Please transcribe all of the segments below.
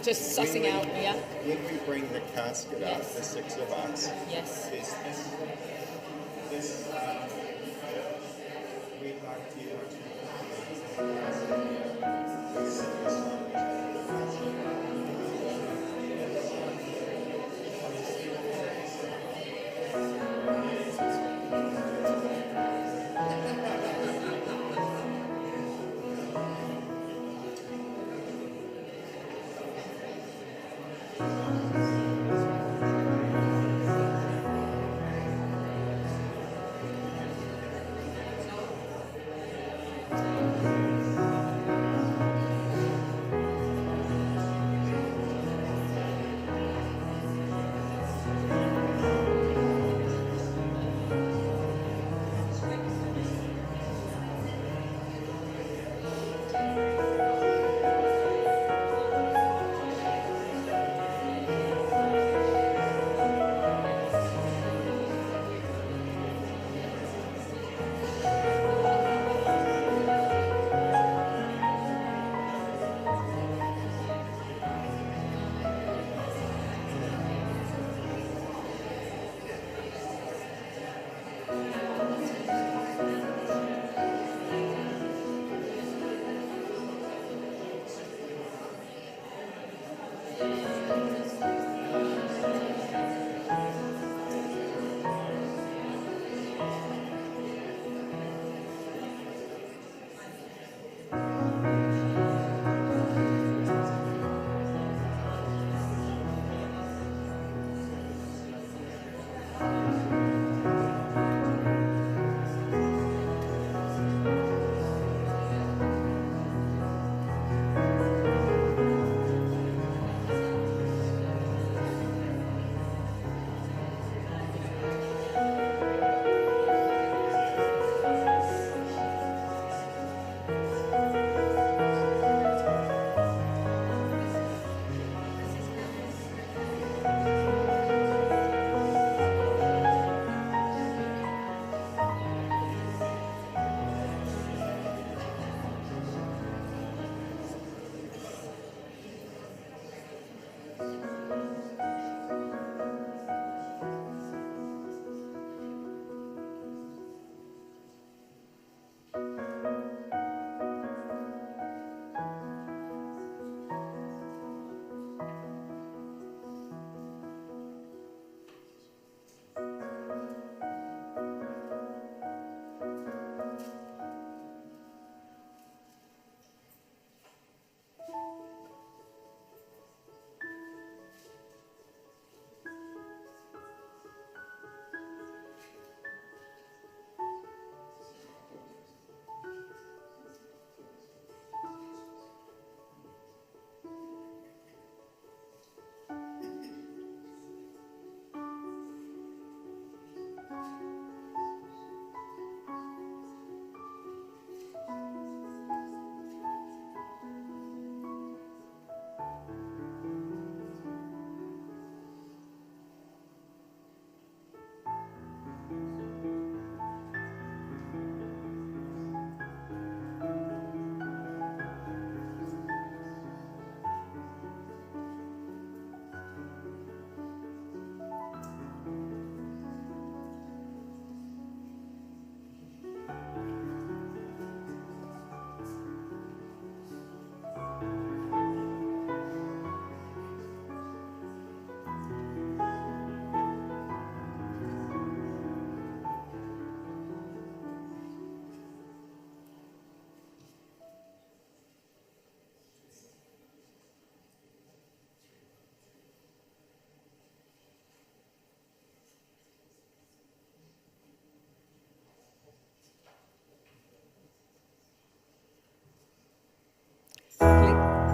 I'm just sussing out, yeah. When we bring the casket out, Yes. the 6 of us, Yes. this we'd like you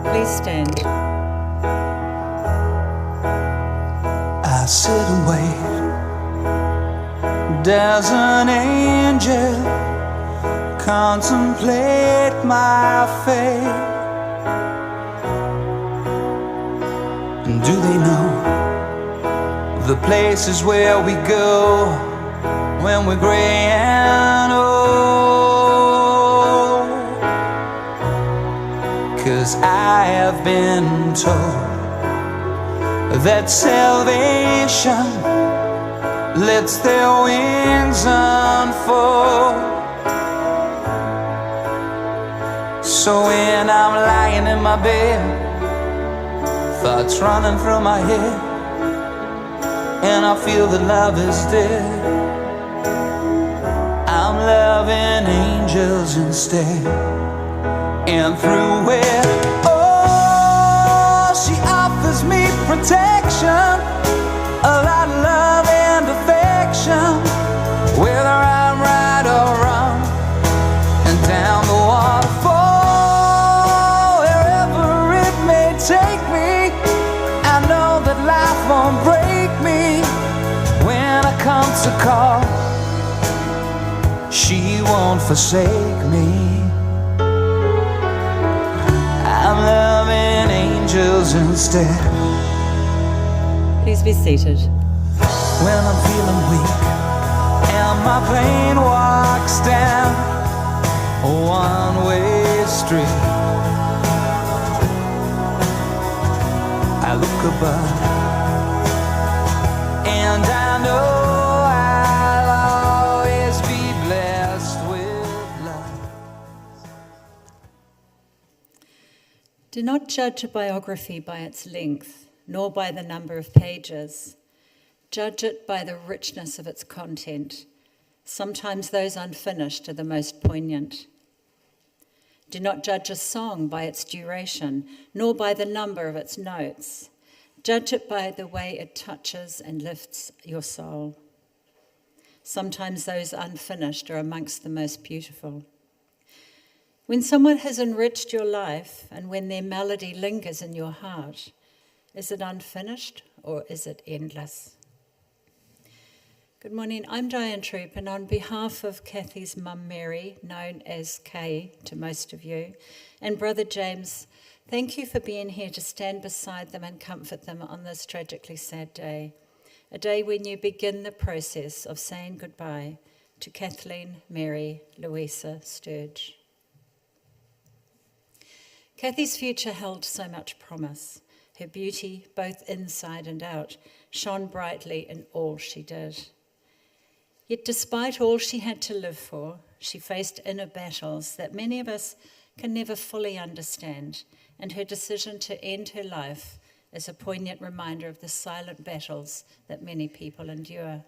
Please stand. I sit and wait. Does an angel contemplate my fate? And do they know the places where we go when we're gray and old? 'Cause I have been told that salvation lets their wings unfold. So when I'm lying in my bed, thoughts running through my head, and I feel that love is dead, I'm loving angels instead. And through it, oh, she offers me protection, a lot of love and affection, whether I'm right or wrong. And down the waterfall, wherever it may take me, I know that life won't break me. When I come to call, she won't forsake me. I'm loving angels instead. Please be seated. When I'm feeling weak and my pain walks down a one-way street, I look above and I know I'll always be blessed with love. Do not judge a biography by its length, nor by the number of pages. Judge it by the richness of its content. Sometimes those unfinished are the most poignant. Do not judge a song by its duration, nor by the number of its notes. Judge it by the way it touches and lifts your soul. Sometimes those unfinished are amongst the most beautiful. When someone has enriched your life and when their melody lingers in your heart, is it unfinished or is it endless? Good morning, I'm Diane Troop, and on behalf of Kathy's mum Mary, known as Kay to most of you, and brother James, thank you for being here to stand beside them and comfort them on this tragically sad day, a day when you begin the process of saying goodbye to Kathleen, Mary, Louisa, Sturge. Kathy's future held so much promise. Her beauty, both inside and out, shone brightly in all she did. Yet despite all she had to live for, she faced inner battles that many of us can never fully understand, and her decision to end her life is a poignant reminder of the silent battles that many people endure.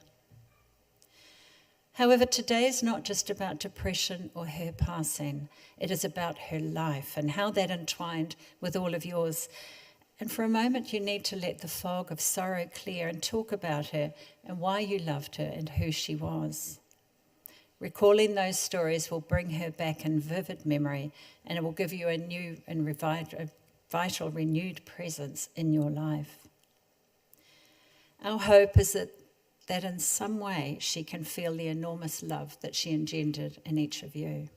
However, today is not just about depression or her passing. It is about her life and how that entwined with all of yours. And for a moment, you need to let the fog of sorrow clear and talk about her and why you loved her and who she was. Recalling those stories will bring her back in vivid memory, and it will give you a new and vital, renewed presence in your life. Our hope is that in some way she can feel the enormous love that she engendered in each of you.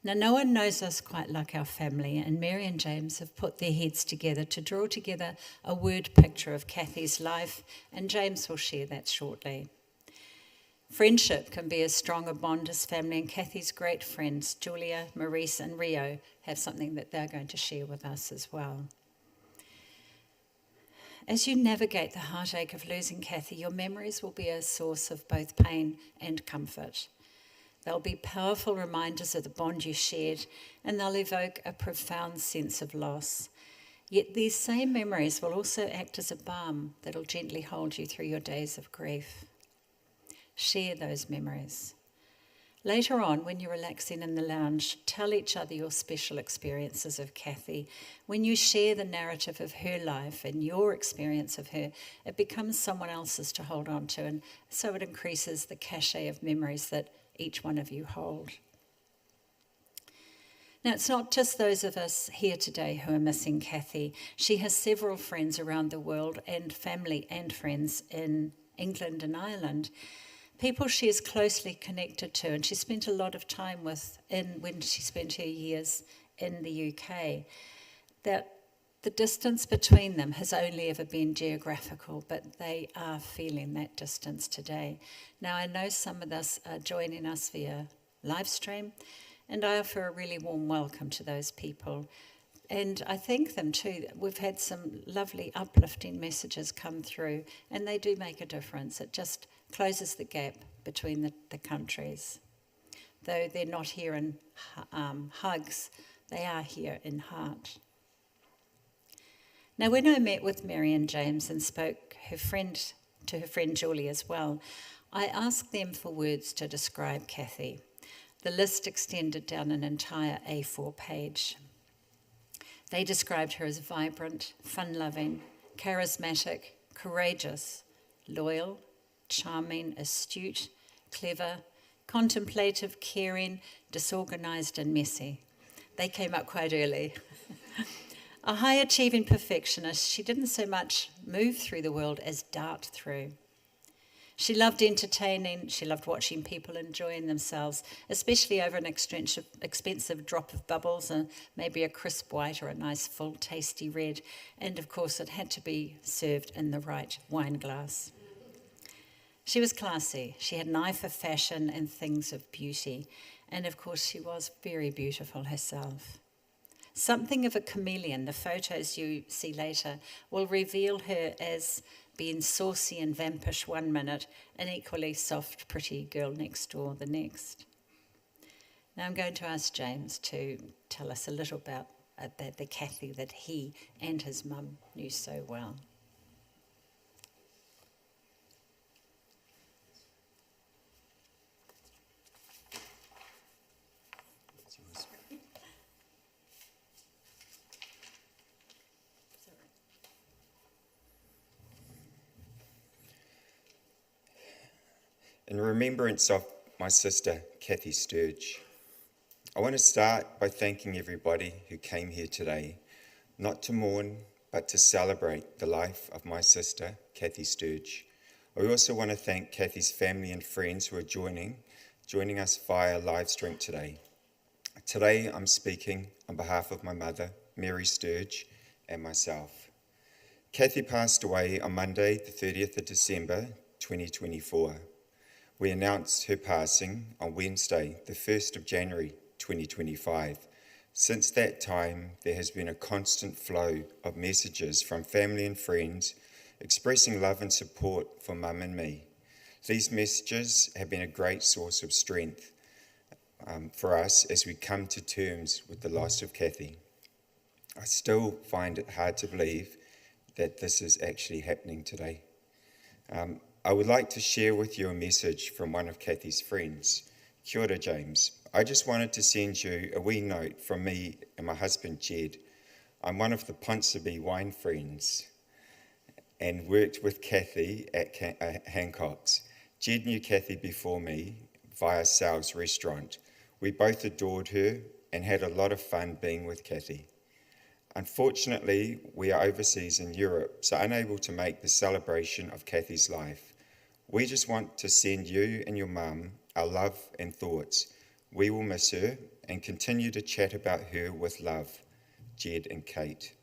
Now, no one knows us quite like our family, and Mary and James have put their heads together to draw together a word picture of Kathy's life, and James will share that shortly. Friendship can be as strong a bond as family, and Kathy's great friends, Julia, Maurice and Rio, have something that they're going to share with us as well. As you navigate the heartache of losing Kathy, your memories will be a source of both pain and comfort. They'll be powerful reminders of the bond you shared, and they'll evoke a profound sense of loss. Yet these same memories will also act as a balm that'll gently hold you through your days of grief. Share those memories. Later on, when you're relaxing in the lounge, tell each other your special experiences of Kathy. When you share the narrative of her life and your experience of her, it becomes someone else's to hold on to, and so it increases the cachet of memories that each one of you hold. Now, it's not just those of us here today who are missing Kathy. She has several friends around the world and family and friends in England and Ireland, people she is closely connected to, and she spent a lot of time with when she spent her years in the UK, that the distance between them has only ever been geographical, but they are feeling that distance today. Now, I know some of us are joining us via live stream, and I offer a really warm welcome to those people. And I thank them too. We've had some lovely uplifting messages come through, and they do make a difference. It just closes the gap between the countries. Though they're not here in hugs, they are here in heart. Now, when I met with Mary and James and spoke to her friend Julie as well, I asked them for words to describe Kathy. The list extended down an entire A4 page. They described her as vibrant, fun-loving, charismatic, courageous, loyal, charming, astute, clever, contemplative, caring, disorganized, and messy. They came up quite early. A high-achieving perfectionist, she didn't so much move through the world as dart through. She loved entertaining, she loved watching people enjoying themselves, especially over an expensive drop of bubbles and maybe a crisp white or a nice full tasty red. And of course it had to be served in the right wine glass. She was classy, she had an eye for fashion and things of beauty. And of course she was very beautiful herself. Something of a chameleon, the photos you see later, will reveal her as being saucy and vampish one minute, and equally soft, pretty girl next door the next. Now I'm going to ask James to tell us a little about the Kathy that he and his mum knew so well. In remembrance of my sister, Kathy Sturge, I want to start by thanking everybody who came here today, not to mourn, but to celebrate the life of my sister, Kathy Sturge. I also want to thank Kathy's family and friends who are joining us via live stream today. Today, I'm speaking on behalf of my mother, Mary Sturge, and myself. Kathy passed away on Monday, the 30th of December, 2024. We announced her passing on Wednesday, the 1st of January, 2025. Since that time, there has been a constant flow of messages from family and friends expressing love and support for Mum and me. These messages have been a great source of strength for us as we come to terms with the loss of Kathy. I still find it hard to believe that this is actually happening today. I would like to share with you a message from one of Kathy's friends. Kia ora, James. I just wanted to send you a wee note from me and my husband, Jed. I'm one of the Ponsonby wine friends and worked with Kathy at Hancock's. Jed knew Kathy before me via Sal's restaurant. We both adored her and had a lot of fun being with Kathy. Unfortunately, we are overseas in Europe, so unable to make the celebration of Kathy's life. We just want to send you and your mum our love and thoughts. We will miss her and continue to chat about her with love, Jed and Kate.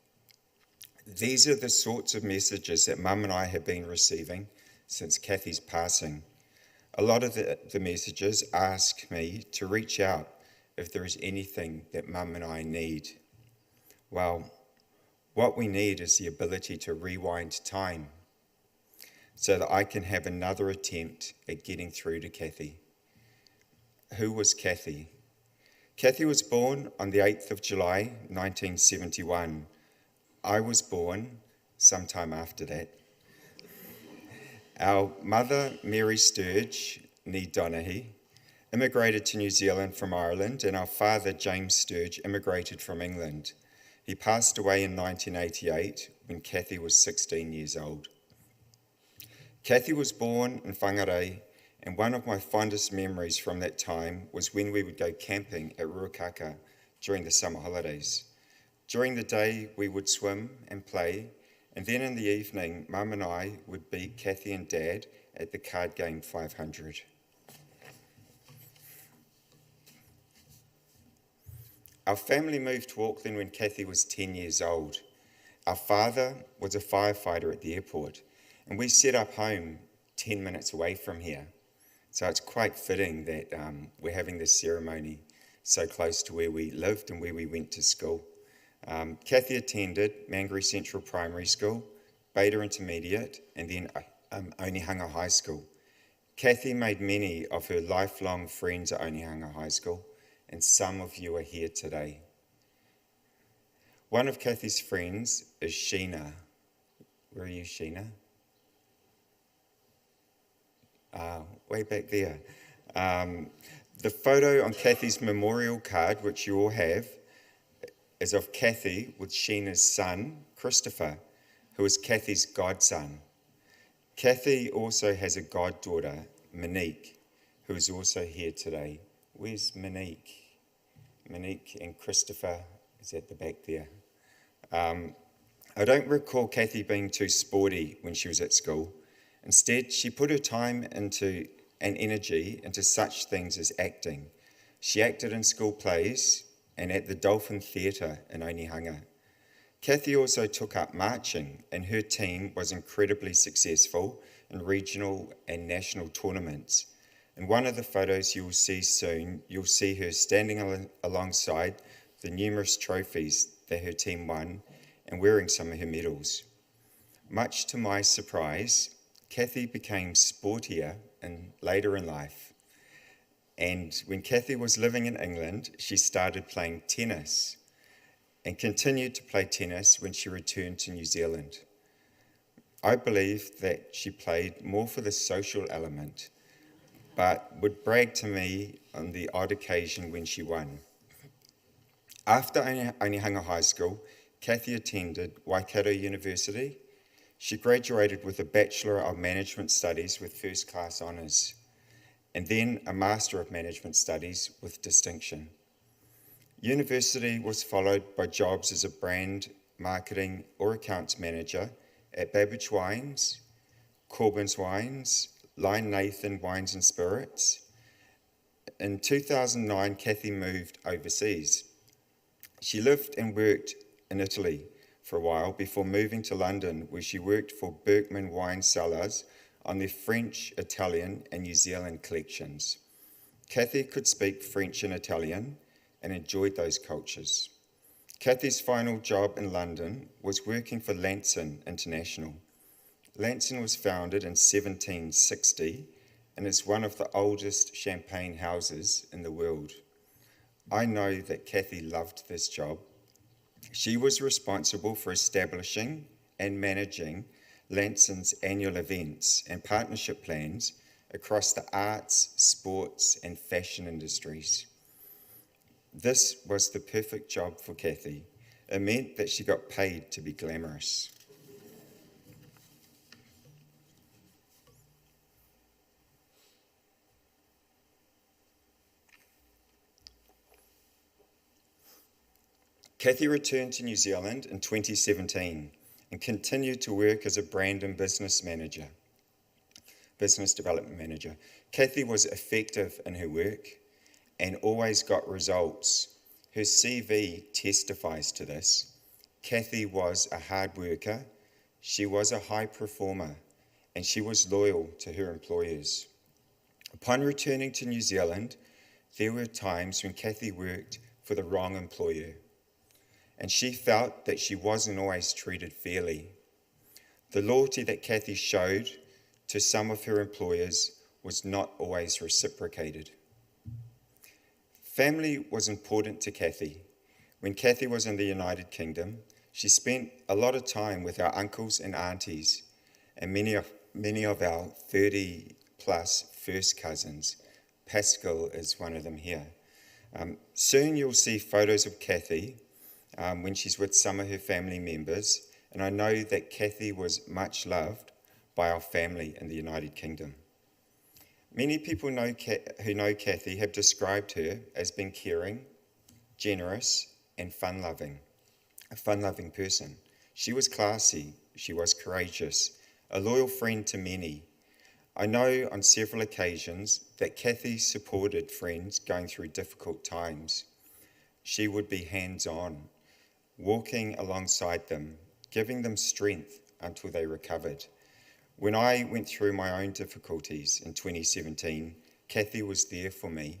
These are the sorts of messages that Mum and I have been receiving since Kathy's passing. A lot of the messages ask me to reach out if there is anything that Mum and I need. Well, what we need is the ability to rewind time so that I can have another attempt at getting through to Kathy. Who was Kathy? Kathy was born on the 8th of July, 1971. I was born sometime after that. Our mother, Mary Sturge, ní Donaghy, immigrated to New Zealand from Ireland, and our father, James Sturge, immigrated from England. He passed away in 1988 when Kathy was 16 years old. Kathy was born in Whangarei, and one of my fondest memories from that time was when we would go camping at Ruakaka during the summer holidays. During the day, we would swim and play, and then in the evening, Mum and I would beat Kathy and Dad at the card game 500. Our family moved to Auckland when Kathy was 10 years old. Our father was a firefighter at the airport, and we set up home 10 minutes away from here. So it's quite fitting that we're having this ceremony so close to where we lived and where we went to school. Kathy attended Mangere Central Primary School, Beta Intermediate, and then Onehunga High School. Kathy made many of her lifelong friends at Onehunga High School, and some of you are here today. One of Kathy's friends is Sheena. Where are you, Sheena? Way back there. The photo on Kathy's memorial card, which you all have, is of Kathy with Sheena's son, Christopher, who is Kathy's godson. Kathy also has a goddaughter, Monique, who is also here today. Where's Monique? Monique and Christopher is at the back there. I don't recall Kathy being too sporty when she was at school. Instead, she put her time and energy into such things as acting. She acted in school plays and at the Dolphin Theatre in Onehunga. Kathy also took up marching, and her team was incredibly successful in regional and national tournaments. In one of the photos you will see soon, you'll see her standing alongside the numerous trophies that her team won and wearing some of her medals. Much to my surprise, Kathy became sportier later in life. And when Kathy was living in England, she started playing tennis and continued to play tennis when she returned to New Zealand. I believe that she played more for the social element, but would brag to me on the odd occasion when she won. After Onehunga High School, Kathy attended Waikato University. She graduated with a Bachelor of Management Studies with first class honours, and then a Master of Management Studies with distinction. University was followed by jobs as a brand, marketing or accounts manager at Babbage Wines, Corbyn's Wines, Line Nathan Wines and Spirits. In 2009, Kathy moved overseas. She lived and worked in Italy for a while before moving to London, where she worked for Berkman Wine Cellars on their French, Italian, and New Zealand collections. Kathy could speak French and Italian and enjoyed those cultures. Kathy's final job in London was working for Lamson International. Lamson was founded in 1760 and is one of the oldest champagne houses in the world. I know that Kathy loved this job. She was responsible for establishing and managing Lanson's annual events and partnership plans across the arts, sports, and fashion industries. This was the perfect job for Kathy. It meant that she got paid to be glamorous. Kathy returned to New Zealand in 2017 and continued to work as a brand and business development manager. Kathy was effective in her work and always got results. Her CV testifies to this. Kathy was a hard worker, she was a high performer, and she was loyal to her employers. Upon returning to New Zealand, there were times when Kathy worked for the wrong employer, and she felt that she wasn't always treated fairly. The loyalty that Kathy showed to some of her employers was not always reciprocated. Family was important to Kathy. When Kathy was in the United Kingdom, she spent a lot of time with our uncles and aunties and many of our 30 plus first cousins. Pascal is one of them here. Soon you'll see photos of Kathy when she's with some of her family members, and I know that Kathy was much loved by our family in the United Kingdom. Many people who know Kathy have described her as being caring, generous, and fun-loving, a fun-loving person. She was classy, she was courageous, a loyal friend to many. I know on several occasions that Kathy supported friends going through difficult times. She would be hands-on, walking alongside them, giving them strength until they recovered. When I went through my own difficulties in 2017, Kathy was there for me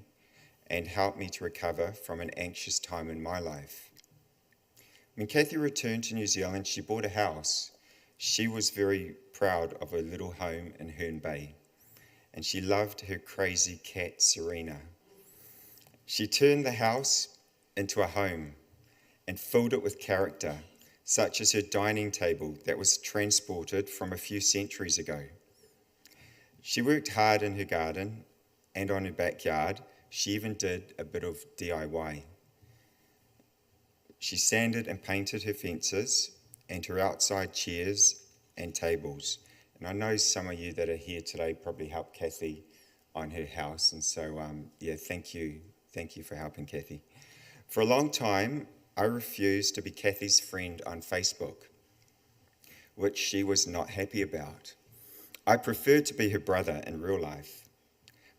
and helped me to recover from an anxious time in my life. When Kathy returned to New Zealand, she bought a house. She was very proud of her little home in Herne Bay, and she loved her crazy cat, Serena. She turned the house into a home and filled it with character, such as her dining table that was transported from a few centuries ago. She worked hard in her garden and on her backyard. She even did a bit of DIY. She sanded and painted her fences and her outside chairs and tables. And I know some of you that are here today probably helped Kathy on her house. And so, thank you. Thank you for helping Kathy. For a long time, I refused to be Kathy's friend on Facebook, which she was not happy about. I preferred to be her brother in real life.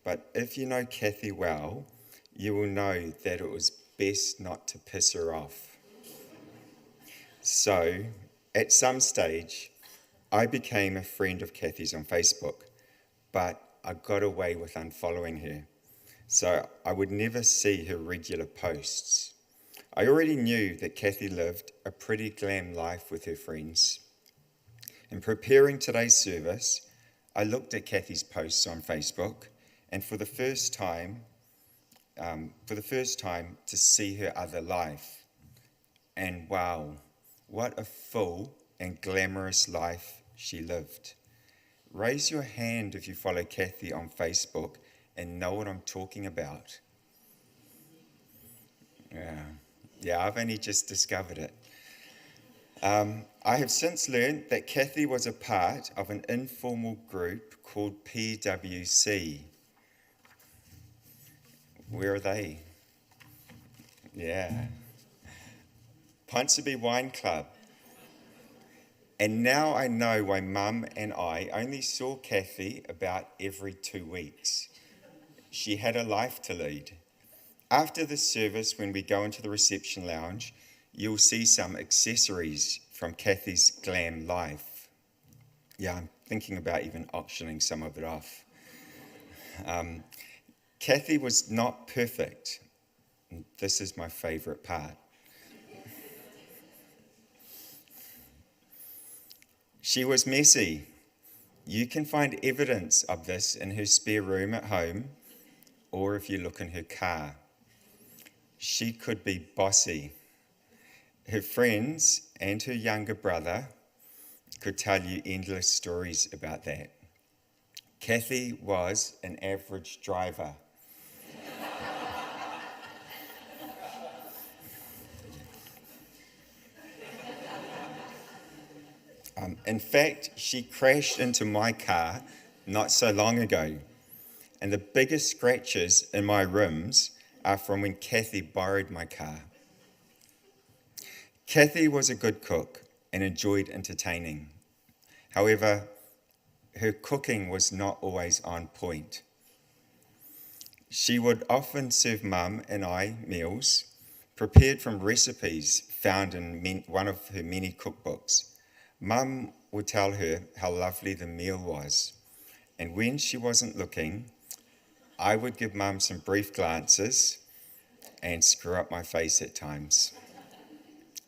But if you know Kathy well, you will know that it was best not to piss her off. So, at some stage, I became a friend of Kathy's on Facebook, but I got away with unfollowing her, so I would never see her regular posts. I already knew that Kathy lived a pretty glam life with her friends. In preparing today's service, I looked at Kathy's posts on Facebook, and for the first time to see her other life. And wow, what a full and glamorous life she lived. Raise your hand if you follow Kathy on Facebook and know what I'm talking about. Yeah, I've only just discovered it. I have since learned that Kathy was a part of an informal group called PWC. Where are they? Yeah. Ponsonby Wine Club. And now I know why Mum and I only saw Kathy about every 2 weeks. She had a life to lead. After the service, when we go into the reception lounge, you'll see some accessories from Kathy's glam life. Yeah, I'm thinking about even auctioning some of it off. Kathy was not perfect. This is my favourite part. She was messy. You can find evidence of this in her spare room at home, or if you look in her car. She could be bossy. Her friends and her younger brother could tell you endless stories about that. Kathy was an average driver. In fact, she crashed into my car not so long ago, and the biggest scratches in my rims are from when Kathy borrowed my car. Kathy was a good cook and enjoyed entertaining. However, her cooking was not always on point. She would often serve Mum and I meals prepared from recipes found in one of her many cookbooks. Mum would tell her how lovely the meal was, and when she wasn't looking, I would give Mum some brief glances and screw up my face at times.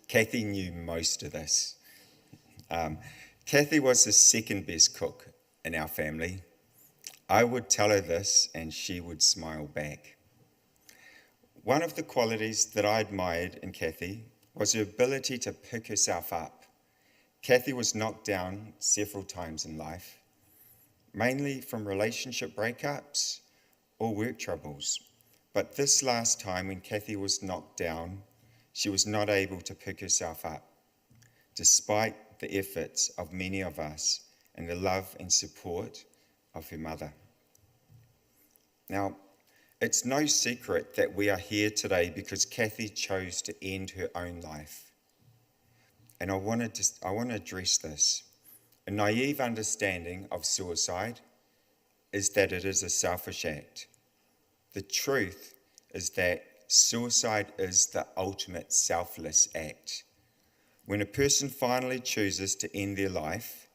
Kathy knew most of this. Kathy was the second best cook in our family. I would tell her this and she would smile back. One of the qualities that I admired in Kathy was her ability to pick herself up. Kathy was knocked down several times in life, mainly from relationship breakups or work troubles. But this last time when Kathy was knocked down, she was not able to pick herself up, despite the efforts of many of us and the love and support of her mother. Now, it's no secret that we are here today because Kathy chose to end her own life. And I want to address this. A naive understanding of suicide is that it is a selfish act. The truth is that suicide is the ultimate selfless act. When a person finally chooses to end their life,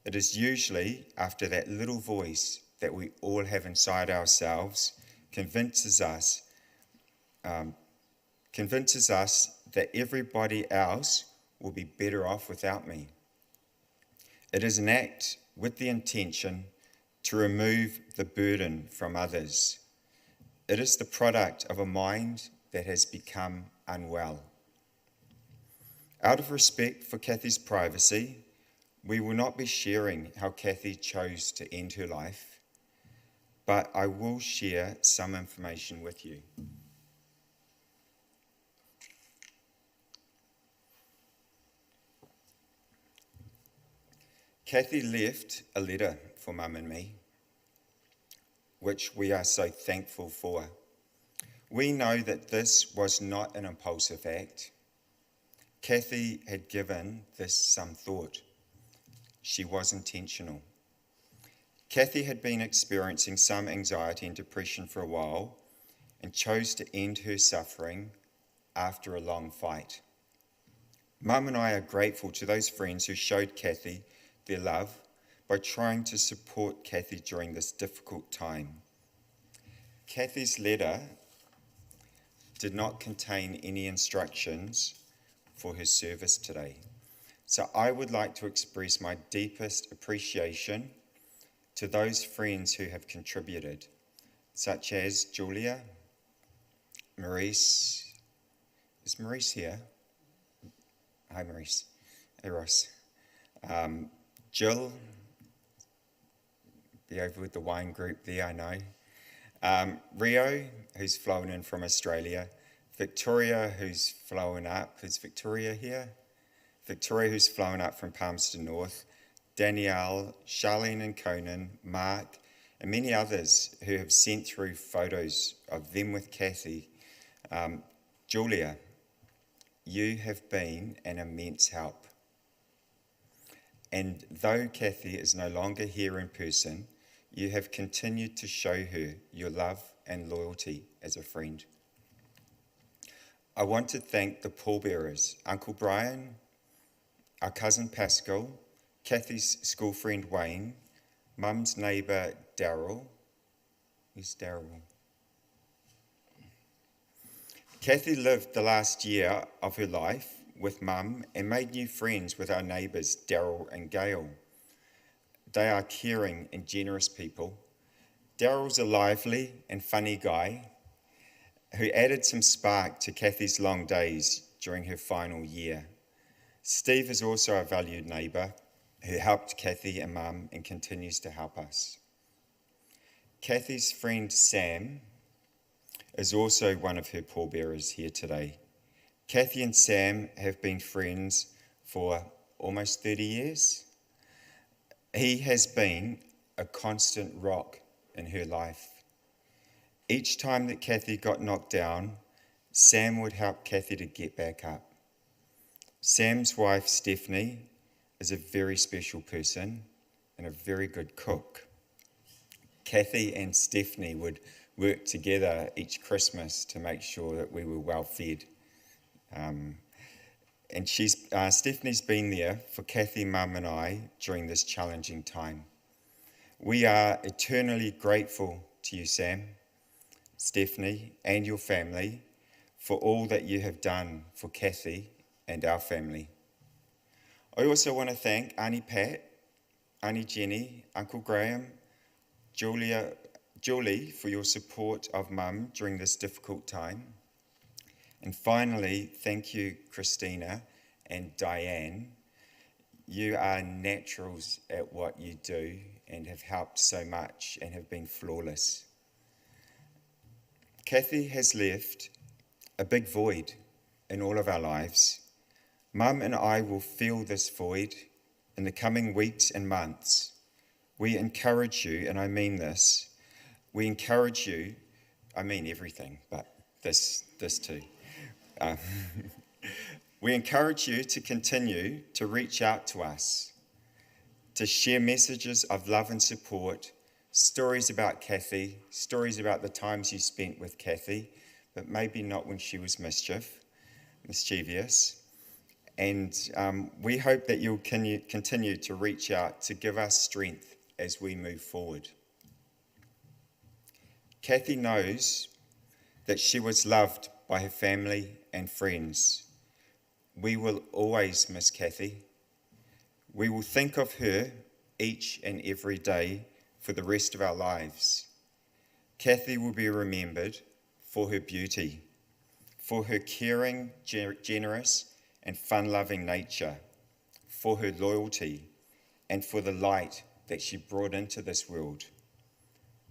it is usually after that little voice that we all have inside ourselves convinces us convinces us that everybody else will be better off without me. It is an act with the intention to remove the burden from others. It is the product of a mind that has become unwell. Out of respect for Kathy's privacy, we will not be sharing how Kathy chose to end her life, but I will share some information with you. Kathy left a letter for Mum and me, which we are so thankful for. We know that this was not an impulsive act. Kathy had given this some thought. She was intentional. Kathy had been experiencing some anxiety and depression for a while and chose to end her suffering after a long fight. Mum and I are grateful to those friends who showed Kathy their love by trying to support Kathy during this difficult time. Kathy's letter did not contain any instructions for her service today. So I would like to express my deepest appreciation to those friends who have contributed, such as Julia, Maurice. Is Maurice here? Hi, Maurice. Hey, Ross. Jill, be over with the wine group there, I know. Rio, who's flown in from Australia. Victoria, who's flown up. Is Victoria here? Victoria, who's flown up from Palmerston North. Danielle, Charlene and Conan, Mark, and many others who have sent through photos of them with Kathy. Julia, you have been an immense help. And though Kathy is no longer here in person, you have continued to show her your love and loyalty as a friend. I want to thank the pallbearers, Uncle Brian, our cousin Pascal, Kathy's school friend Wayne, Mum's neighbour Daryl. Who's Daryl? Kathy lived the last year of her life with Mum and made new friends with our neighbours Daryl and Gail. They are caring and generous people. Daryl's a lively and funny guy who added some spark to Kathy's long days during her final year. Steve is also a valued neighbour who helped Kathy and Mum and continues to help us. Kathy's friend Sam is also one of her pallbearers here today. Kathy and Sam have been friends for almost 30 years. He has been a constant rock in her life. Each time that Kathy got knocked down, Sam would help Kathy to get back up. Sam's wife, Stephanie, is a very special person and a very good cook. Kathy and Stephanie would work together each Christmas to make sure that we were well fed. And Stephanie's been there for Kathy, Mum and I during this challenging time. We are eternally grateful to you, Sam, Stephanie and your family for all that you have done for Kathy and our family. I also want to thank Auntie Pat, Auntie Jenny, Uncle Graham, Julie for your support of Mum during this difficult time. And finally, thank you, Christina and Diane. You are naturals at what you do and have helped so much and have been flawless. Kathy has left a big void in all of our lives. Mum and I will fill this void in the coming weeks and months. We encourage you, and I mean this, we encourage you, I mean everything, but this too. We encourage you to continue to reach out to us, to share messages of love and support, stories about Kathy, stories about the times you spent with Kathy, but maybe not when she was mischievous. And we hope that you'll continue to reach out to give us strength as we move forward. Kathy knows that she was loved by her family and friends. We will always miss Kathy. We will think of her each and every day for the rest of our lives. Kathy will be remembered for her beauty, for her caring, generous and fun-loving nature, for her loyalty, and for the light that she brought into this world.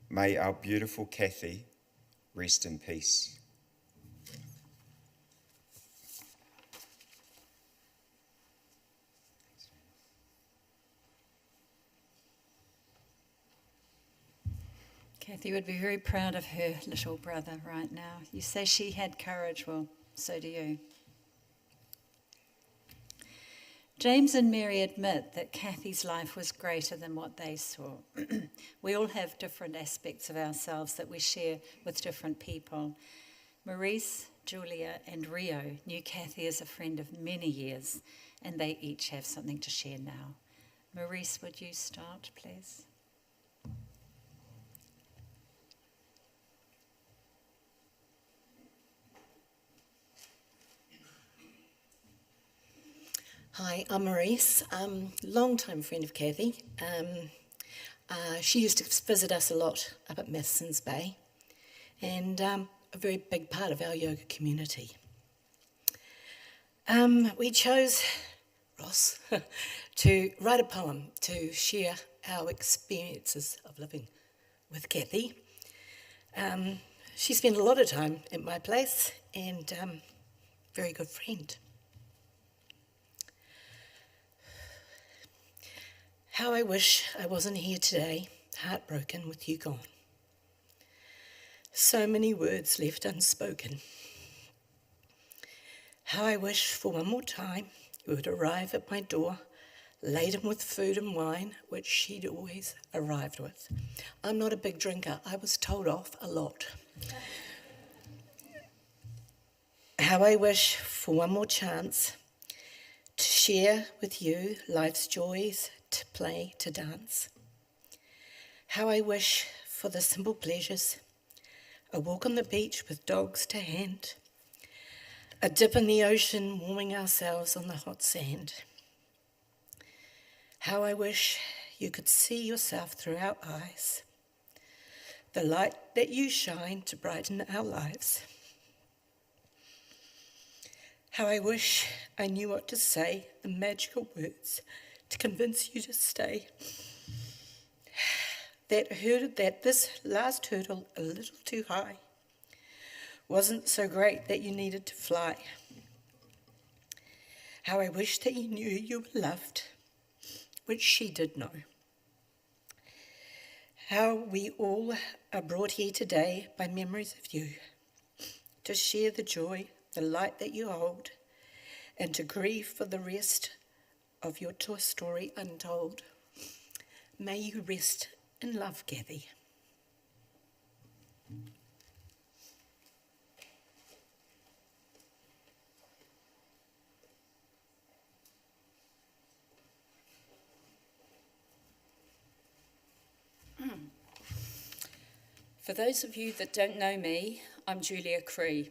May our beautiful Kathy rest in peace. Kathy would be very proud of her little brother right now. You say she had courage, well, so do you. James and Mary admit that Kathy's life was greater than what they saw. We all have different aspects of ourselves that we share with different people. Maurice, Julia and Rio knew Kathy as a friend of many years, and they each have something to share now. Maurice, would you start, please? Hi, I'm Maurice, long-time friend of Kathy. She used to visit us a lot up at Matheson's Bay, and a very big part of our yoga community. We chose, Ross, to write a poem to share our experiences of living with Kathy. She spent a lot of time at my place, and very good friend. How I wish I wasn't here today, heartbroken with you gone. So many words left unspoken. How I wish for one more time you would arrive at my door, laden with food and wine, which she'd always arrived with. I'm not a big drinker. I was told off a lot. How I wish for one more chance to share with you life's joys, to play, to dance. How I wish for the simple pleasures, a walk on the beach with dogs to hand, a dip in the ocean, warming ourselves on the hot sand. How I wish you could see yourself through our eyes, the light that you shine to brighten our lives. How I wish I knew what to say, the magical words to convince you to stay. That this last hurdle, a little too high, wasn't so great that you needed to fly. How I wish that you knew you were loved, which she did know. How we all are brought here today by memories of you, to share the joy, the light that you hold, and to grieve for the rest of your story untold. May you rest in love, Kathy. For those of you that don't know me, I'm Julia Cree.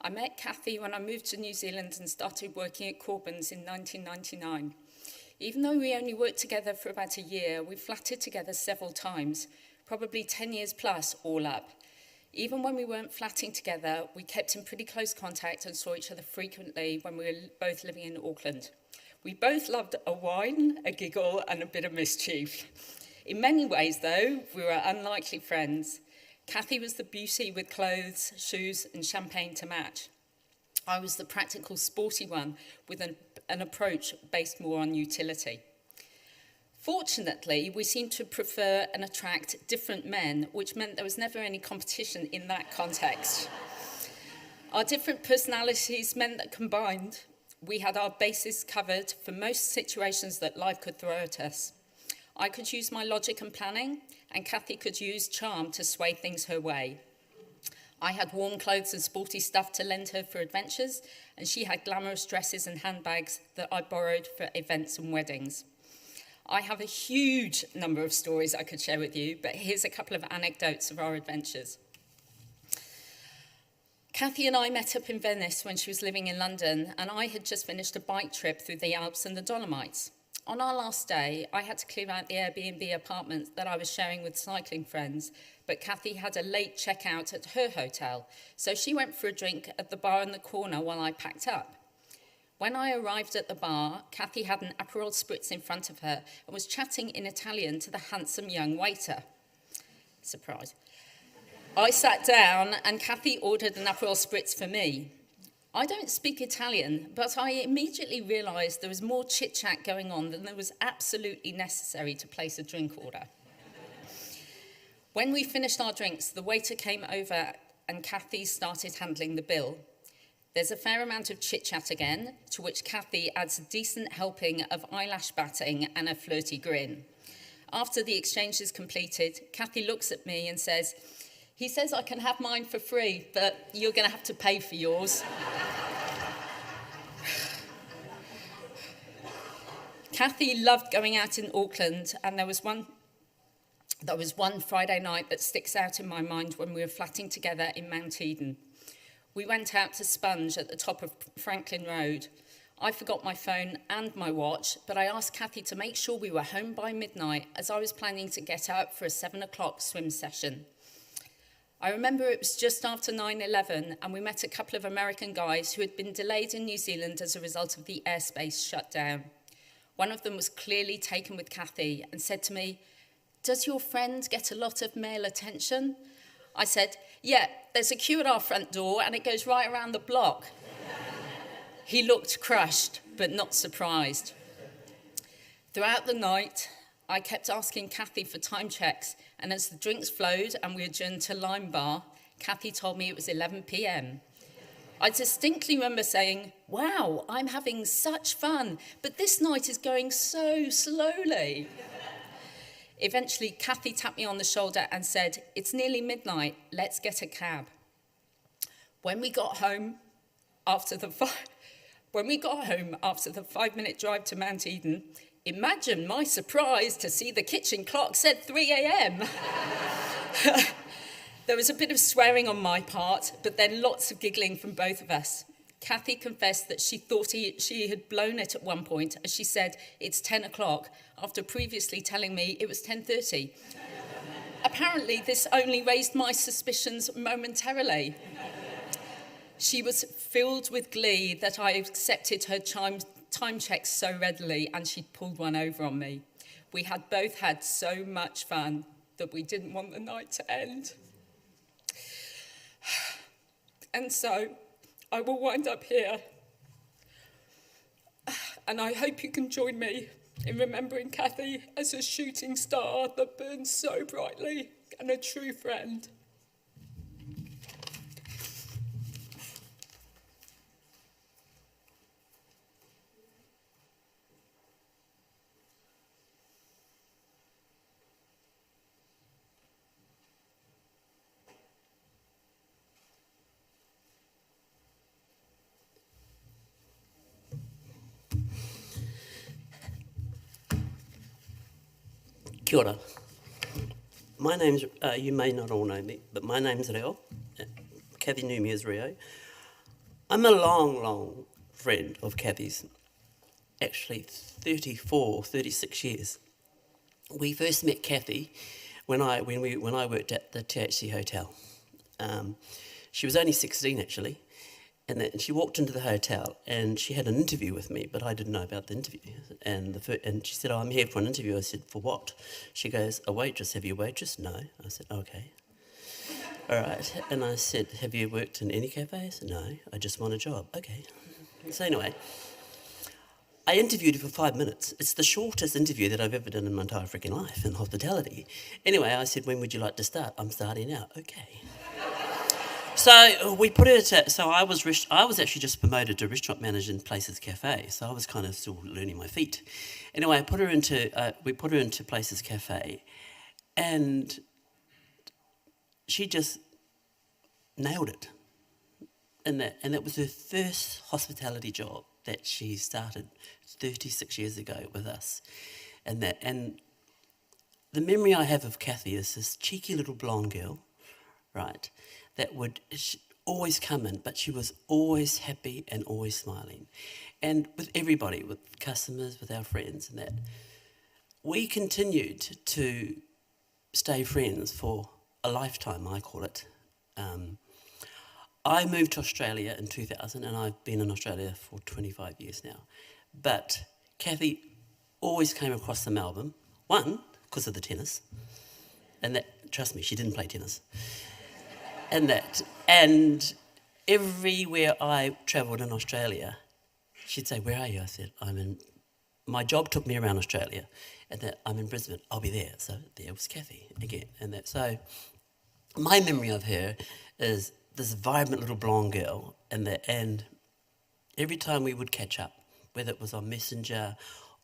I met Kathy when I moved to New Zealand and started working at Corbyn's in 1999. Even though we only worked together for about a year, we flatted together several times, probably 10 years plus all up. Even when we weren't flatting together, we kept in pretty close contact and saw each other frequently when we were both living in Auckland. We both loved a wine, a giggle, and a bit of mischief. In many ways, though, we were unlikely friends. Kathy was the beauty with clothes, shoes, and champagne to match. I was the practical, sporty one with an approach based more on utility. Fortunately, we seemed to prefer and attract different men, which meant there was never any competition in that context. Our different personalities meant that combined, we had our bases covered for most situations that life could throw at us. I could use my logic and planning, and Kathy could use charm to sway things her way. I had warm clothes and sporty stuff to lend her for adventures, and she had glamorous dresses and handbags that I borrowed for events and weddings. I have a huge number of stories I could share with you, but here's a couple of anecdotes of our adventures. Kathy and I met up in Venice when she was living in London, and I had just finished a bike trip through the Alps and the Dolomites. On our last day, I had to clear out the Airbnb apartment that I was sharing with cycling friends, but Kathy had a late checkout at her hotel, so she went for a drink at the bar in the corner while I packed up. When I arrived at the bar, Kathy had an Aperol Spritz in front of her and was chatting in Italian to the handsome young waiter. Surprise. I sat down and Kathy ordered an Aperol Spritz for me. I don't speak Italian, but I immediately realised there was more chit-chat going on than there was absolutely necessary to place a drink order. When we finished our drinks, the waiter came over and Kathy started handling the bill. There's a fair amount of chit-chat again, to which Kathy adds a decent helping of eyelash batting and a flirty grin. After the exchange is completed, Kathy looks at me and says, "He says I can have mine for free, but you're going to have to pay for yours." Kathy loved going out in Auckland, and there was one Friday night that sticks out in my mind when we were flatting together in Mount Eden. We went out to Sponge at the top of Franklin Road. I forgot my phone and my watch, but I asked Kathy to make sure we were home by midnight, as I was planning to get up for a 7 o'clock swim session. I remember it was just after 9/11, and we met a couple of American guys who had been delayed in New Zealand as a result of the airspace shutdown. One of them was clearly taken with Kathy and said to me, "Does your friend get a lot of male attention?" I said, "Yeah, there's a queue at our front door and it goes right around the block." He looked crushed, but not surprised. Throughout the night, I kept asking Kathy for time checks, and as the drinks flowed and we adjourned to Lime Bar, Kathy told me it was 11 p.m. I distinctly remember saying, "Wow, I'm having such fun, but this night is going so slowly." Eventually, Kathy tapped me on the shoulder and said, "It's nearly midnight, let's get a cab." When we got home after the 5-minute drive to Mount Eden, imagine my surprise to see the kitchen clock said 3 a.m. There was a bit of swearing on my part, but then lots of giggling from both of us. Kathy confessed that she thought she had blown it at one point, as she said, "It's 10 o'clock, after previously telling me it was 10:30. Apparently, this only raised my suspicions momentarily. She was filled with glee that I accepted her time checks so readily, and she'd pulled one over on me. We had both had so much fun that we didn't want the night to end. And so I will wind up here, and I hope you can join me in remembering Kathy as a shooting star that burns so brightly and a true friend. Kia ora. My name's, you may not all know me, but my name's Reo. Kathy knew me as Reo. I'm a long friend of Kathy's, actually 34, 36 years. We first met Kathy when I worked at the THC Hotel. She was only 16 actually, and she walked into the hotel and she had an interview with me, but I didn't know about the interview. And she said, "Oh, I'm here for an interview." I said, "For what?" She goes, "A waitress. Have you a waitress?" "No." I said, "Okay." "All right." And I said, "Have you worked in any cafes?" "No, I just want a job." "Okay." So anyway, I interviewed her for 5 minutes. It's the shortest interview that I've ever done in my entire freaking life in hospitality. Anyway, I said, "When would you like to start?" "I'm starting now." "Okay." So we put her to. So I was actually just promoted to restaurant manager in Places Cafe. So I was kind of still learning my feet. Anyway, we put her into Places Cafe, and she just nailed it. And that was her first hospitality job that she started 36 years ago with us. And the memory I have of Kathy is this cheeky little blonde girl, right? That always come in, but she was always happy and always smiling. And with everybody, with customers, with our friends and that, we continued to stay friends for a lifetime, I call it. I moved to Australia in 2000, and I've been in Australia for 25 years now. But Kathy always came across to Melbourne, one, because of the tennis, and that, trust me, she didn't play tennis, and everywhere I travelled in Australia, she'd say, "Where are you?" I said, my job took me around Australia, and that I'm in Brisbane, I'll be there. So there was Kathy again, and that. So my memory of her is this vibrant little blonde girl, and every time we would catch up, whether it was on Messenger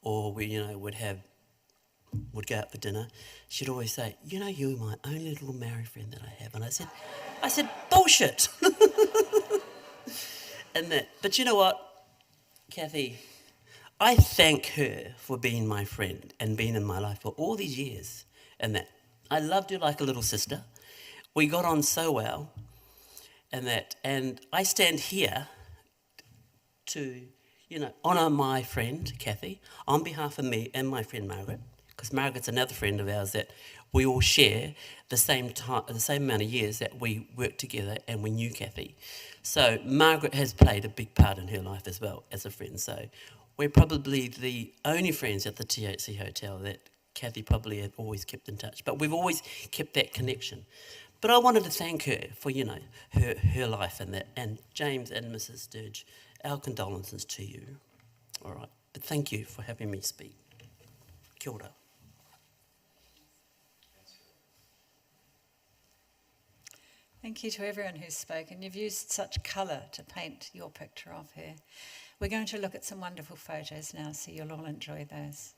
or we, would go out for dinner, she'd always say, "You're my only little Maori friend that I have." And I said, "Bullshit." But you know what, Kathy, I thank her for being my friend and being in my life for all these years, and that I loved her like a little sister. We got on so well, and I stand here to, honour my friend Kathy on behalf of me and my friend Margaret, because Margaret's another friend of ours that we all share the same amount of years that we worked together and we knew Kathy. So Margaret has played a big part in her life as well as a friend. So we're probably the only friends at the THC Hotel that Kathy probably had always kept in touch. But we've always kept that connection. But I wanted to thank her for, her life and that. And James and Mrs. Sturge, our condolences to you. All right. But thank you for having me speak. Kia ora. Thank you to everyone who's spoken. You've used such colour to paint your picture of her. We're going to look at some wonderful photos now, so you'll all enjoy those.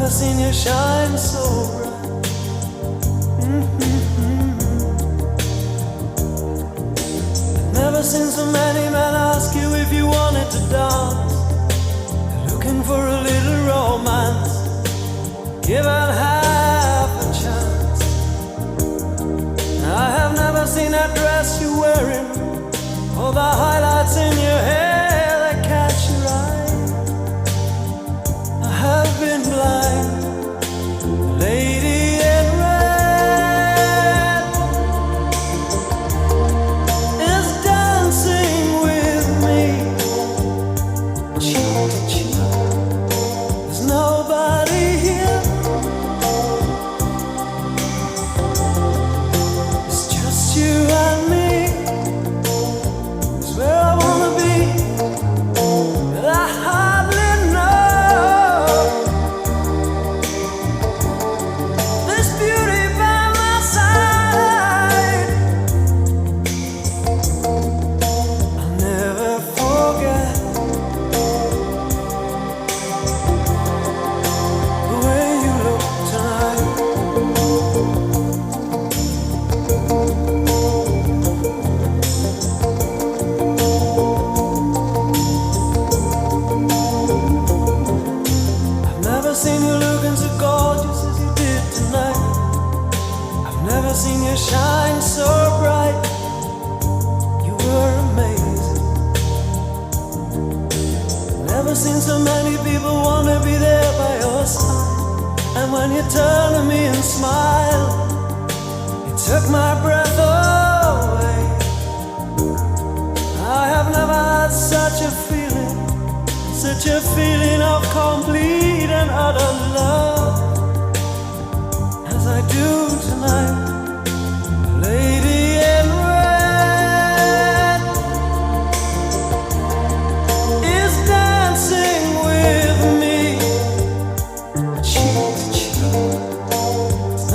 Seen you shine so bright. Never seen so many men ask you if you wanted to dance. Looking for a little romance, given half a chance. I have never seen that dress you're wearing, or the highlights in your hair that catch your eye. I have been blind. Lady in red is dancing with me, cheek to cheek. There's nobody here. It's just you and me. It's where I wanna be, but I hardly know. Shine so bright, you were amazing. Never seen so many people want to be there by your side. And when you turned to me and smiled, it took my breath away. I have never had such a feeling of complete and utter love as I do tonight. Lady in red is dancing with me, cheek to cheek. It's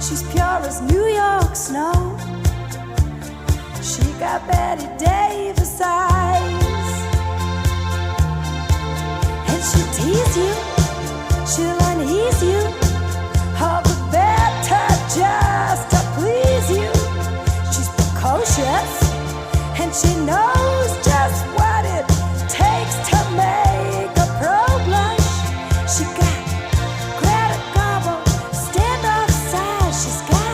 She's pure as New York snow. She got Betty Davis eyes. And she'll tease you, she'll unease you, all the better just to please you. She's precocious, and she knows just what it takes to make a pro blush. She got Greta Garbo, standoff size. She's got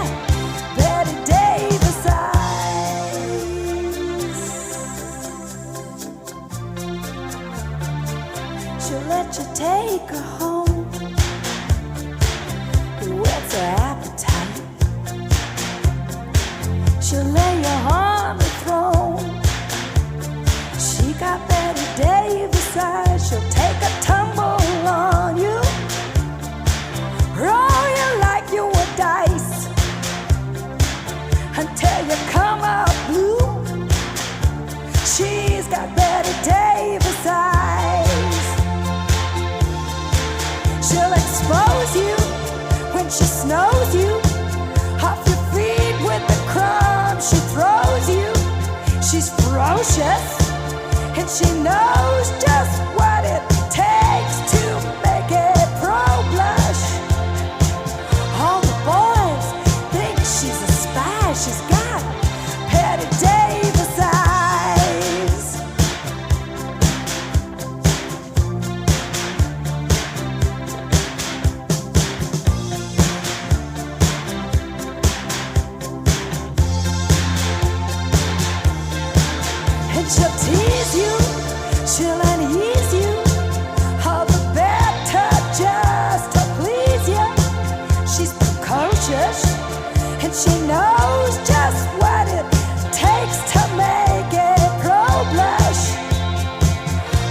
Betty Davis eyes. She'll let you take her home, whets her appetite. She'll lay you on the throne. She got Betty Davis eyes. She'll take a tumble on you, roll you like you were dice, until you come out blue. She's got Betty Davis eyes. She'll expose you when she snows you, off your feet with the crumbs she throws you. She's ferocious, and she knows just what it takes to make a pro blush. All the boys think she's a spy. She's got Betty Davis eyes. And she'll tease you, she'll unease you, all the better just to please you. She's precocious, and she knows just what it takes to make a pro blush.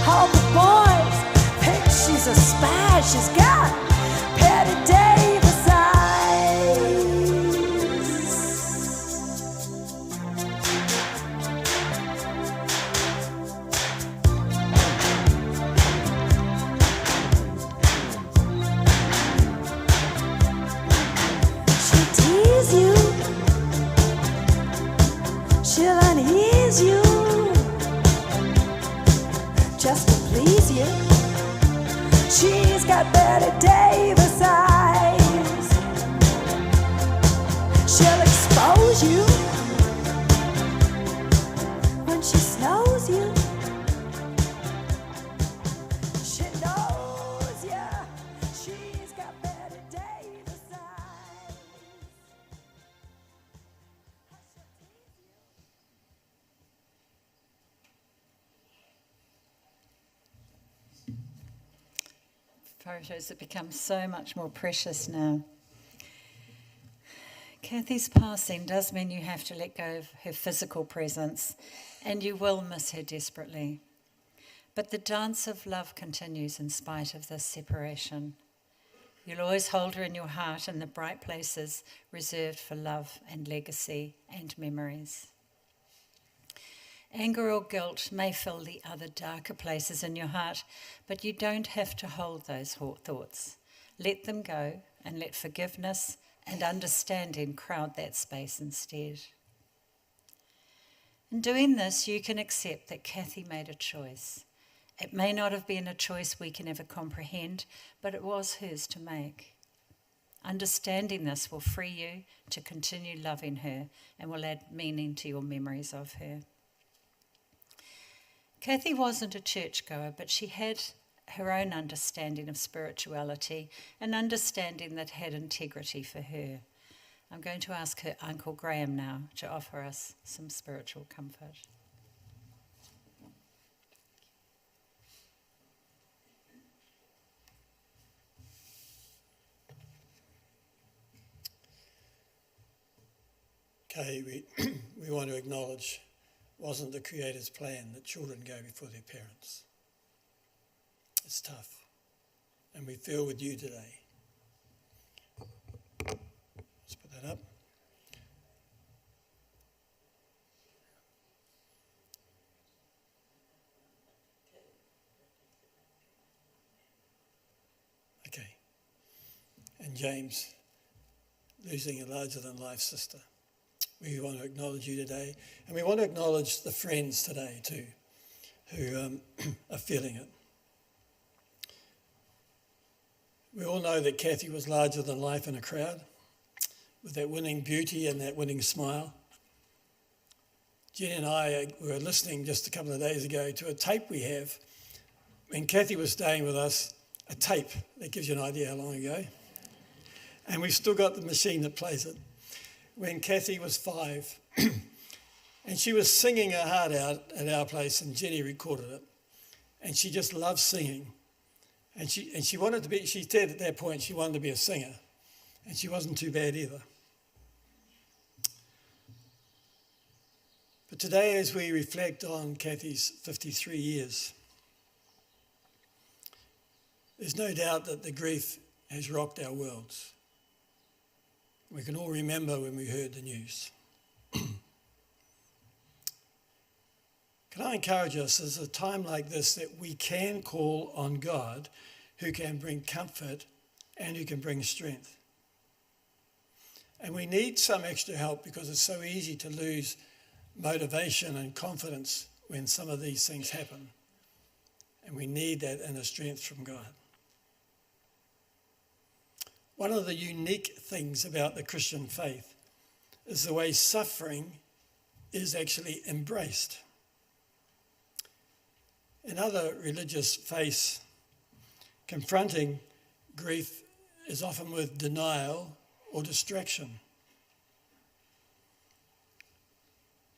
All the boys think she's a spy. She's got Betty Davis eyes. She'll tease you, she'll unease you, just to please you. She's got Betty Davis eyes. She'll expose you when she snows you. She knows ya. She's got Betty Davis eyes. Photos have become so much more precious now. Kathy's passing does mean you have to let go of her physical presence, and you will miss her desperately. But the dance of love continues in spite of this separation. You'll always hold her in your heart in the bright places reserved for love and legacy and memories. Anger or guilt may fill the other darker places in your heart, but you don't have to hold those thoughts. Let them go, and let forgiveness and understanding crowd that space instead. In doing this, you can accept that Kathy made a choice. It may not have been a choice we can ever comprehend, but it was hers to make. Understanding this will free you to continue loving her and will add meaning to your memories of her. Kathy wasn't a churchgoer, but she had her own understanding of spirituality, an understanding that had integrity for her. I'm going to ask her Uncle Graham now to offer us some spiritual comfort. Kay, we want to acknowledge wasn't the Creator's plan that children go before their parents. It's tough, and we feel with you today. Let's put that up. Okay. And James, losing a larger-than-life sister. We want to acknowledge you today, and we want to acknowledge the friends today too, who are feeling it. We all know that Kathy was larger than life in a crowd, with that winning beauty and that winning smile. Jenny and I were listening just a couple of days ago to a tape we have when Kathy was staying with us, a tape that gives you an idea how long ago. And we've still got the machine that plays it. When Kathy was 5, and she was singing her heart out at our place, and Jenny recorded it. And she just loved singing. And she wanted to be, she said at that point she wanted to be a singer. And she wasn't too bad either. But today, as we reflect on Kathy's 53 years, there's no doubt that the grief has rocked our worlds. We can all remember when we heard the news. Can I encourage us, as a time like this, that we can call on God, who can bring comfort and who can bring strength. And we need some extra help because it's so easy to lose motivation and confidence when some of these things happen. And we need that inner strength from God. One of the unique things about the Christian faith is the way suffering is actually embraced. In other religious faiths, confronting grief is often with denial or distraction.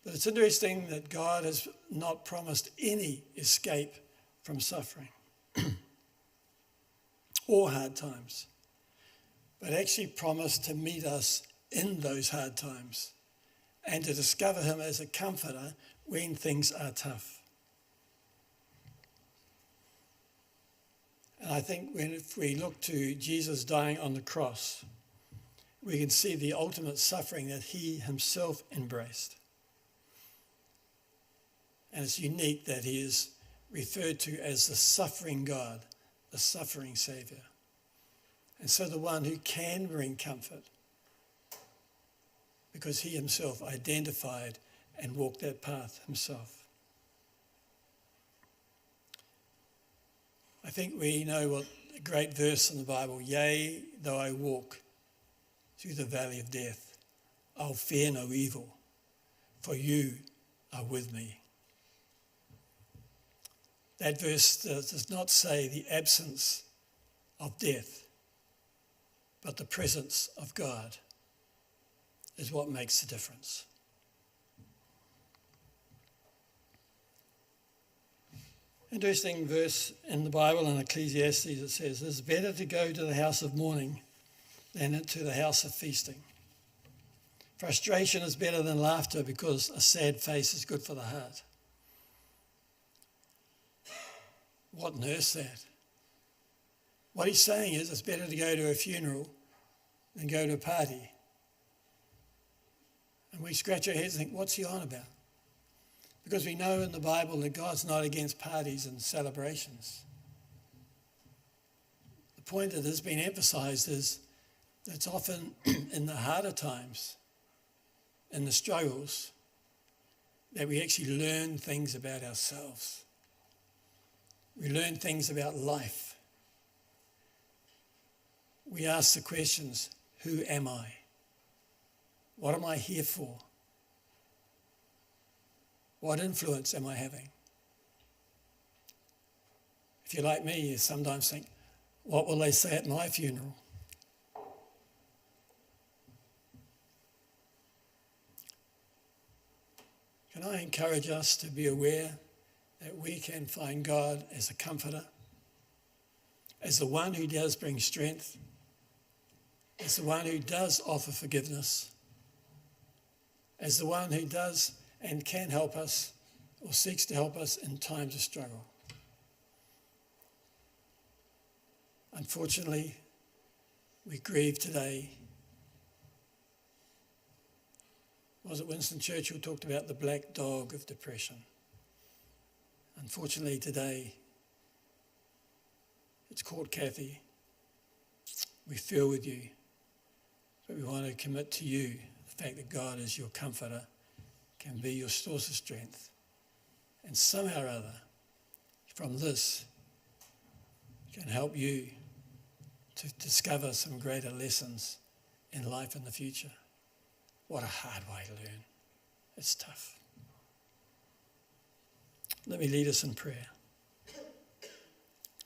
But it's interesting that God has not promised any escape from suffering or hard times, but actually promised to meet us in those hard times and to discover him as a comforter when things are tough. And I think if we look to Jesus dying on the cross, we can see the ultimate suffering that he himself embraced. And it's unique that he is referred to as the suffering God, the suffering Saviour. And so the one who can bring comfort, because he himself identified and walked that path himself. I think we know what a great verse in the Bible, yea, though I walk through the valley of death, I'll fear no evil, for you are with me. That verse does not say the absence of death, but the presence of God is what makes the difference. Interesting verse in the Bible in Ecclesiastes, it says, it's better to go to the house of mourning than to the house of feasting. Frustration is better than laughter because a sad face is good for the heart. What on earth's that? What he's saying is it's better to go to a funeral than go to a party. And we scratch our heads and think, what's he on about? Because we know in the Bible that God's not against parties and celebrations. The point that has been emphasized is that it's often in the harder times, in the struggles, that we actually learn things about ourselves. We learn things about life. We ask the questions, who am I? What am I here for? What influence am I having? If you're like me, you sometimes think, what will they say at my funeral? Can I encourage us to be aware that we can find God as a comforter, as the one who does bring strength, as the one who does offer forgiveness, as the one who does and can help us or seeks to help us in times of struggle. Unfortunately, we grieve today. Was it Winston Churchill talked about the black dog of depression? Unfortunately today, it's called Kathy. We feel with you. but we want to commit to you the fact that God is your comforter, can be your source of strength. And somehow or other, from this, can help you to discover some greater lessons in life in the future. What a hard way to learn. It's tough. Let me lead us in prayer.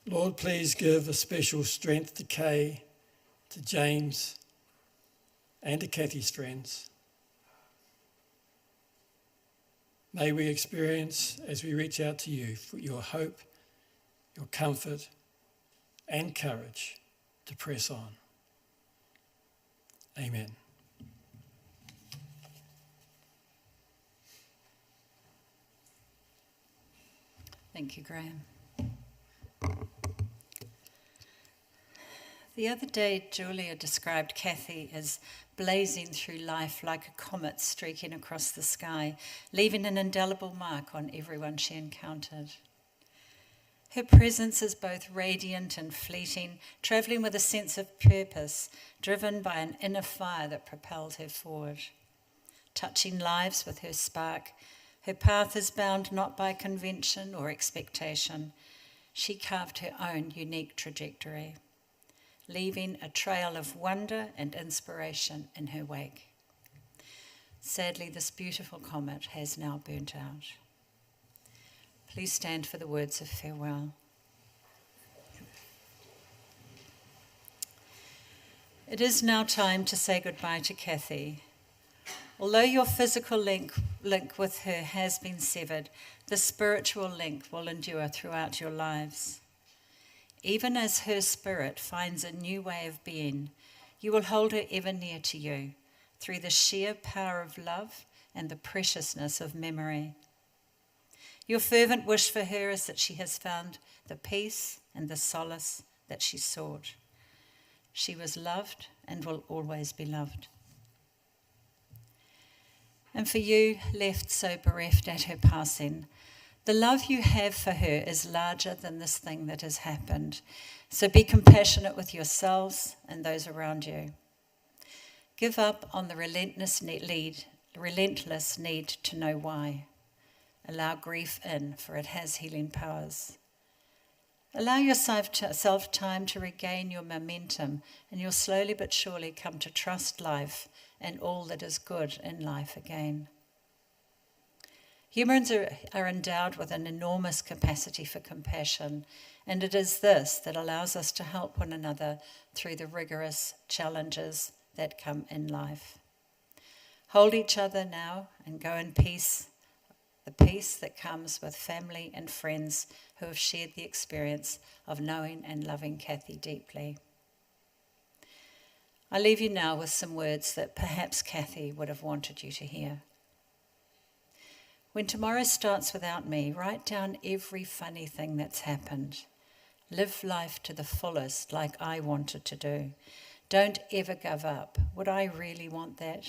Lord, please give a special strength to Kay, to James, and to Kathy's friends. May we experience, as we reach out to you, for your hope, your comfort, and courage to press on. Amen. Thank you, Graham. The other day, Julia described Kathy as blazing through life like a comet streaking across the sky, leaving an indelible mark on everyone she encountered. Her presence is both radiant and fleeting, travelling with a sense of purpose, driven by an inner fire that propelled her forward. Touching lives with her spark, her path is bound not by convention or expectation. She carved her own unique trajectory, leaving a trail of wonder and inspiration in her wake. Sadly, this beautiful comet has now burnt out. Please stand for the words of farewell. It is now time to say goodbye to Kathy. Although your physical link with her has been severed, the spiritual link will endure throughout your lives. Even as her spirit finds a new way of being, you will hold her ever near to you through the sheer power of love and the preciousness of memory. Your fervent wish for her is that she has found the peace and the solace that she sought. She was loved and will always be loved. And for you, left so bereft at her passing, the love you have for her is larger than this thing that has happened. So be compassionate with yourselves and those around you. Give up on the relentless need to know why. Allow grief in, for it has healing powers. Allow yourself time to regain your momentum, and you'll slowly but surely come to trust life and all that is good in life again. Humans are endowed with an enormous capacity for compassion, and it is this that allows us to help one another through the rigorous challenges that come in life. Hold each other now and go in peace, the peace that comes with family and friends who have shared the experience of knowing and loving Kathy deeply. I leave you now with some words that perhaps Kathy would have wanted you to hear. When tomorrow starts without me, write down every funny thing that's happened. Live life to the fullest like I wanted to do. Don't ever give up. Would I really want that?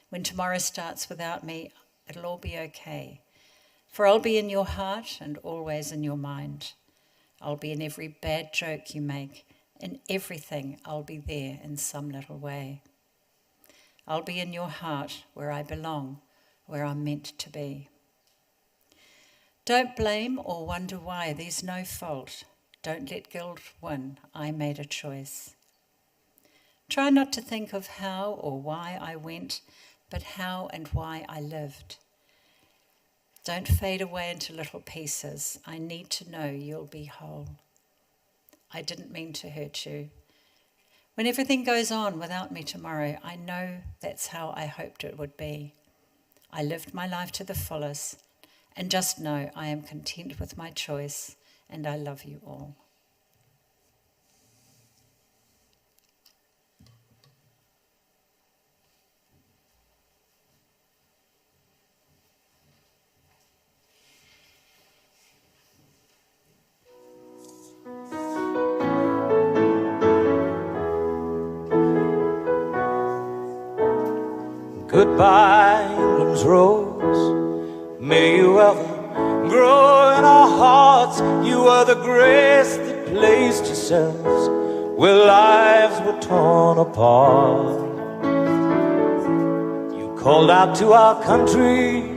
When tomorrow starts without me, it'll all be okay. For I'll be in your heart and always in your mind. I'll be in every bad joke you make. In everything, I'll be there in some little way. I'll be in your heart where I belong, where I'm meant to be. Don't blame or wonder why, there's no fault. Don't let guilt win, I made a choice. Try not to think of how or why I went, but how and why I lived. Don't fade away into little pieces. I need to know you'll be whole. I didn't mean to hurt you. When everything goes on without me tomorrow, I know that's how I hoped it would be. I lived my life to the fullest, and just know I am content with my choice, and I love you all. Goodbye, England's rose. May you ever grow in our hearts. You are the grace that placed yourselves where lives were torn apart. You called out to our country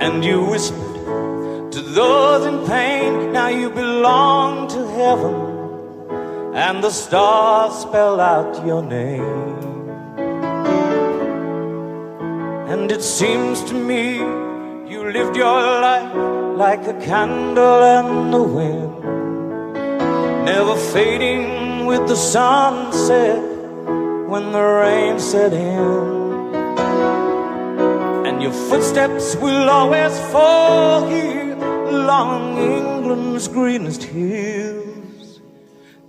and you whispered to those in pain, now you belong to heaven, and the stars spell out your name. And it seems to me you lived your life like a candle in the wind, never fading with the sunset when the rain set in. And your footsteps will always fall here along England's greenest hills.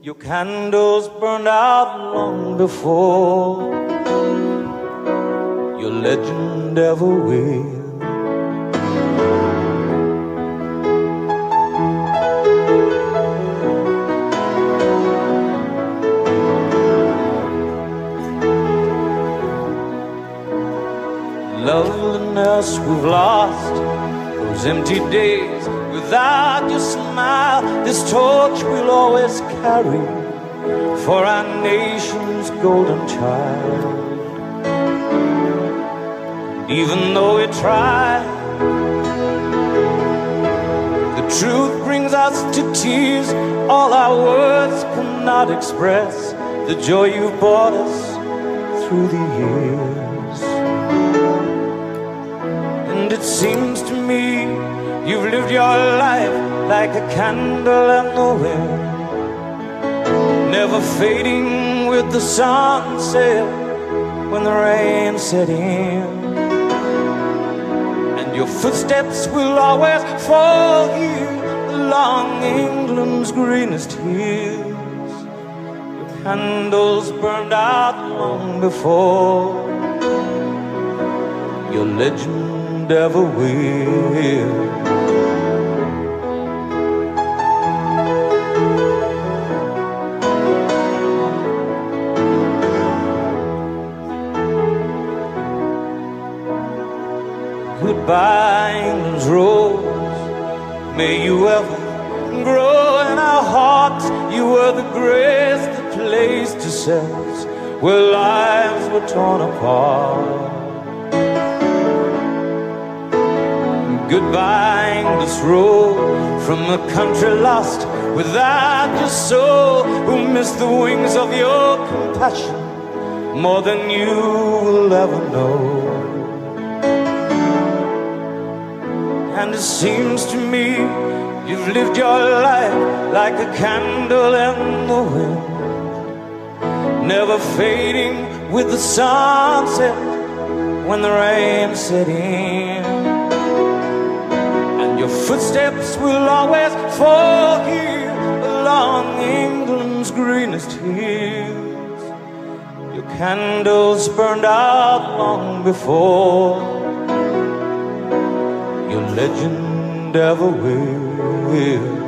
Your candles burned out long before your legend ever will. Loveliness we've lost, those empty days without your smile. This torch we'll always carry for our nation's golden child. Even though we try, the truth brings us to tears. All our words cannot express the joy you've brought us through the years. And it seems to me you've lived your life like a candle in the wind, never fading with the sunset when the rain set in. And your footsteps will always fall here along England's greenest hills. Your candles burned out long before your legend ever will. Goodbye, England's rose. May you ever grow in our hearts. You were the grace that placed yourselves where lives were torn apart. Goodbye, English road, from a country lost without your soul, who missed the wings of your compassion more than you will ever know. And it seems to me you've lived your life like a candle in the wind, never fading with the sunset when the rain set in. And your footsteps will always fall here along England's greenest hills. Your candles burned out long before your legend ever will.